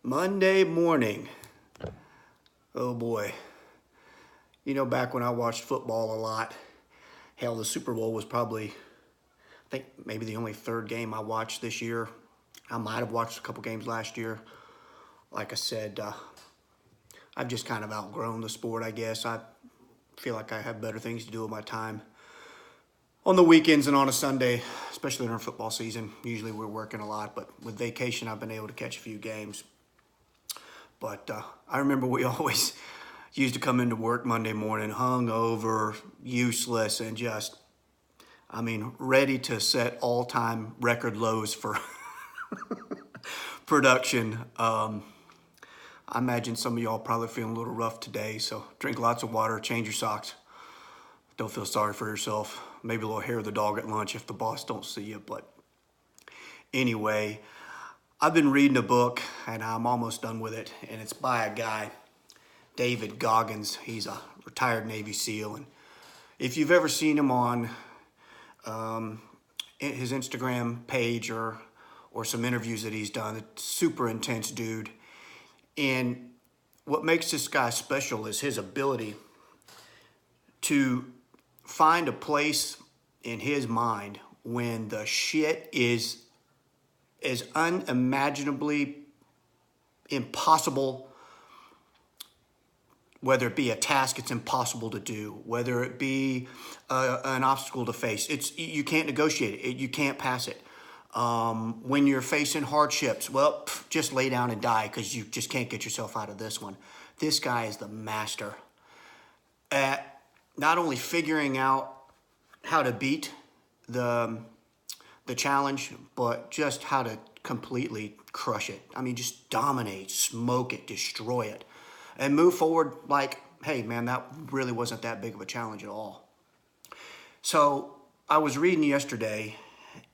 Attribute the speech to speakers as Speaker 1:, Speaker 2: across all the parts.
Speaker 1: Monday morning. Oh boy. You know, back when I watched football a lot, hell, the Super Bowl was probably, I think, maybe the only third game I watched this year. I might have watched a couple games last year. Like I said, I've just kind of outgrown the sport, I guess. I feel like I have better things to do with my time on the weekends and on a Sunday, especially during football season. Usually we're working a lot, but with vacation, I've been able to catch a few games. But I remember we always used to come into work Monday morning hungover, useless, and just, ready to set all-time record lows for production. I imagine some of y'all probably feeling a little rough today, so drink lots of water, change your socks. Don't feel sorry for yourself. Maybe a little hair of the dog at lunch if the boss don't see you. But anyway, I've been reading a book, and I'm almost done with it, and it's by a guy, David Goggins. He's a retired Navy SEAL, and if you've ever seen him on his Instagram page or some interviews that he's done, it's super intense dude. And what makes this guy special is his ability to find a place in his mind when the shit is as unimaginably impossible, whether it be a task it's impossible to do, whether it be an obstacle to face. You can't negotiate it. You can't pass it. When you're facing hardships, well, just lay down and die because you just can't get yourself out of this one. This guy is the master at not only figuring out how to beat the challenge, but just how to completely crush it. Just dominate, smoke it, destroy it, and move forward like, hey, man, that really wasn't that big of a challenge at all. So I was reading yesterday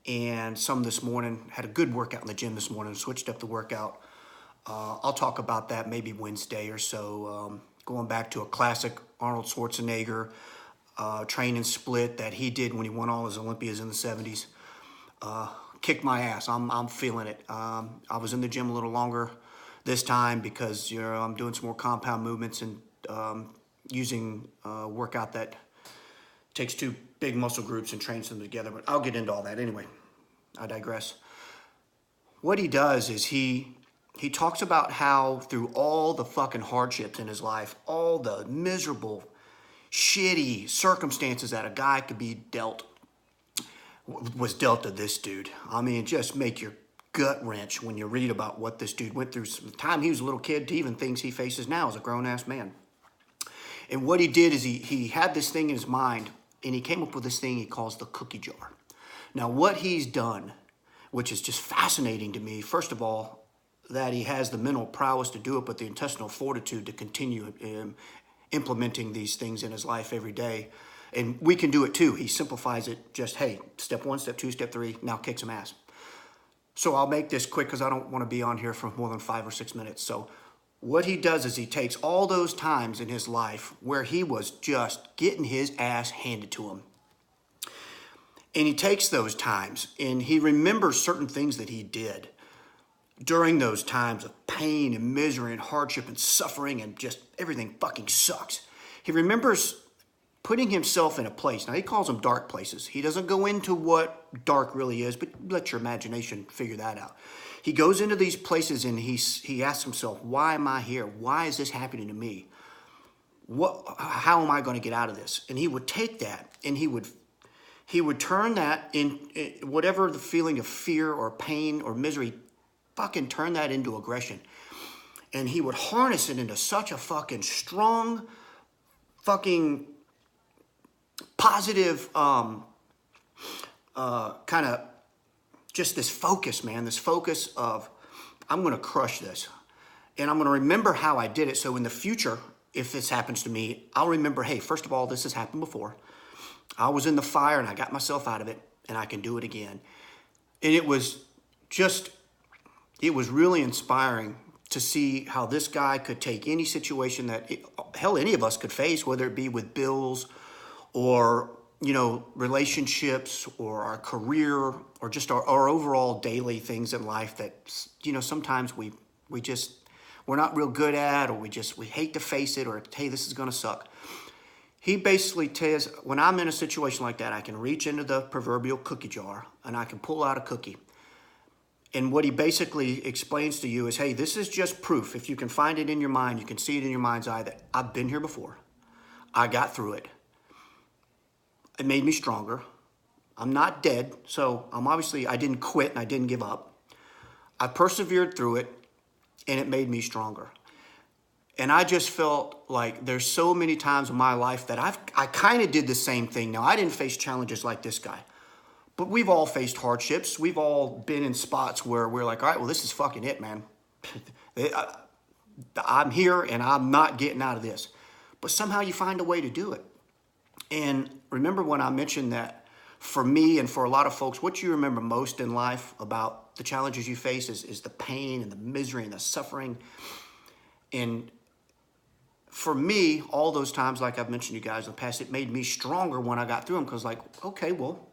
Speaker 1: and some this morning, had a good workout in the gym this morning, switched up the workout. I'll talk about that maybe Wednesday or so. Going back to a classic Arnold Schwarzenegger training split that he did when he won all his Olympias in the 70s. Kicked my ass. I'm feeling it. I was in the gym a little longer this time because I'm doing some more compound movements and using a workout that takes two big muscle groups and trains them together. But I'll get into all that anyway. I digress. What he does is he talks about how through all the fucking hardships in his life, all the miserable, shitty circumstances that a guy could be dealt, was dealt to this dude. Just make your gut wrench when you read about what this dude went through from the time he was a little kid to even things he faces now as a grown-ass man. And what he did is he had this thing in his mind, and he came up with this thing he calls the cookie jar. Now, what he's done, which is just fascinating to me, first of all, that he has the mental prowess to do it, but the intestinal fortitude to continue implementing these things in his life every day. And we can do it too. He simplifies it just, hey, step 1, step 2, step 3, now kick some ass. So I'll make this quick because I don't want to be on here for more than 5 or 6 minutes. So what he does is he takes all those times in his life where he was just getting his ass handed to him. And he takes those times and he remembers certain things that he did during those times of pain and misery and hardship and suffering and just everything fucking sucks. He remembers putting himself in a place. Now, he calls them dark places. He doesn't go into what dark really is, but let your imagination figure that out. He goes into these places and he asks himself, why am I here? Why is this happening to me? How am I going to get out of this? And he would take that and he would turn that in whatever the feeling of fear or pain or misery, fucking turn that into aggression. And he would harness it into such a fucking strong, fucking positive kind of just this focus, man, this focus of I'm going to crush this. And I'm going to remember how I did it. So in the future, if this happens to me, I'll remember, hey, first of all, this has happened before. I was in the fire and I got myself out of it and I can do it again. And it was really inspiring to see how this guy could take any situation that, any of us could face, whether it be with bills or, relationships or our career or just our overall daily things in life that, sometimes we just we're not real good at, or we hate to face it, or hey, this is gonna suck. He basically tells, when I'm in a situation like that, I can reach into the proverbial cookie jar and I can pull out a cookie. And what he basically explains to you is, hey, this is just proof. If you can find it in your mind, you can see it in your mind's eye that I've been here before. I got through it. It made me stronger. I'm not dead, so I didn't quit and I didn't give up. I persevered through it, and it made me stronger. And I just felt like there's so many times in my life that I kind of did the same thing. Now, I didn't face challenges like this guy, but we've all faced hardships. We've all been in spots where we're like, all right, well, this is fucking it, man. I'm here and I'm not getting out of this. But somehow you find a way to do it. And remember when I mentioned that for me and for a lot of folks, what you remember most in life about the challenges you face is the pain and the misery and the suffering. And for me, all those times, like I've mentioned to you guys in the past, it made me stronger when I got through them, because like, okay, well,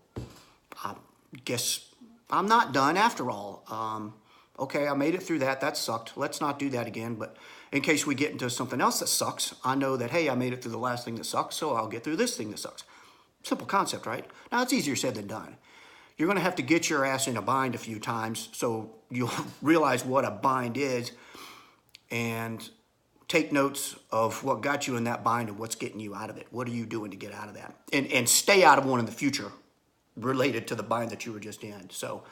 Speaker 1: I guess I'm not done after all. Okay, I made it through that. That sucked. Let's not do that again. But in case we get into something else that sucks, I know that, hey, I made it through the last thing that sucks, so I'll get through this thing that sucks. Simple concept, right? Now, it's easier said than done. You're going to have to get your ass in a bind a few times so you'll realize what a bind is and take notes of what got you in that bind and what's getting you out of it. What are you doing to get out of that? And stay out of one in the future related to the bind that you were just in. So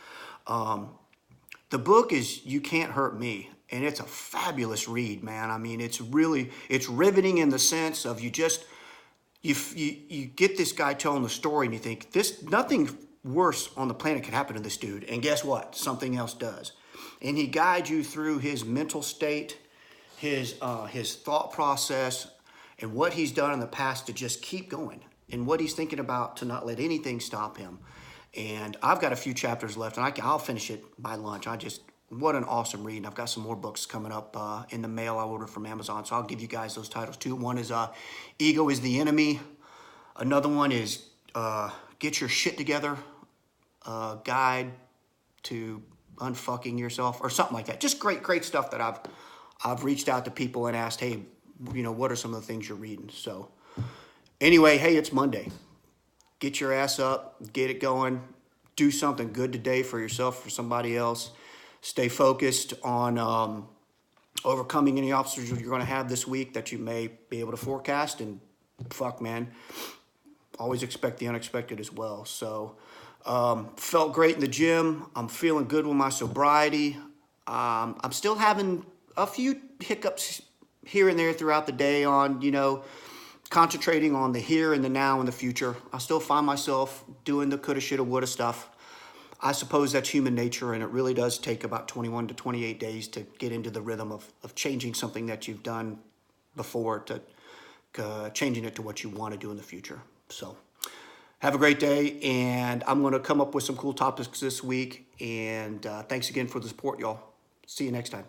Speaker 1: the book is You Can't Hurt Me, and it's a fabulous read, man. I mean, it's riveting in the sense of you get this guy telling the story and you think, nothing worse on the planet could happen to this dude. And guess what? Something else does. And he guides you through his mental state, his thought process, and what he's done in the past to just keep going, and what he's thinking about to not let anything stop him. And I've got a few chapters left, and I'll finish it by lunch. What an awesome read. And I've got some more books coming up in the mail I ordered from Amazon, so I'll give you guys those titles too. One is Ego is the Enemy. Another one is Get Your Shit Together, Guide to Unfucking Yourself, or something like that. Just great stuff that I've reached out to people and asked, hey, what are some of the things you're reading? So anyway, hey, it's Monday. Get your ass up, get it going, do something good today for yourself, for somebody else. Stay focused on overcoming any obstacles you're going to have this week that you may be able to forecast. And fuck, man, always expect the unexpected as well. So felt great in the gym. I'm feeling good with my sobriety. I'm still having a few hiccups here and there throughout the day on, concentrating on the here and the now and the future. I still find myself doing the coulda, shoulda, woulda stuff. I suppose that's human nature, and it really does take about 21 to 28 days to get into the rhythm of changing something that you've done before to changing it to what you want to do in the future. So have a great day, and I'm going to come up with some cool topics this week, and thanks again for the support, y'all. See you next time.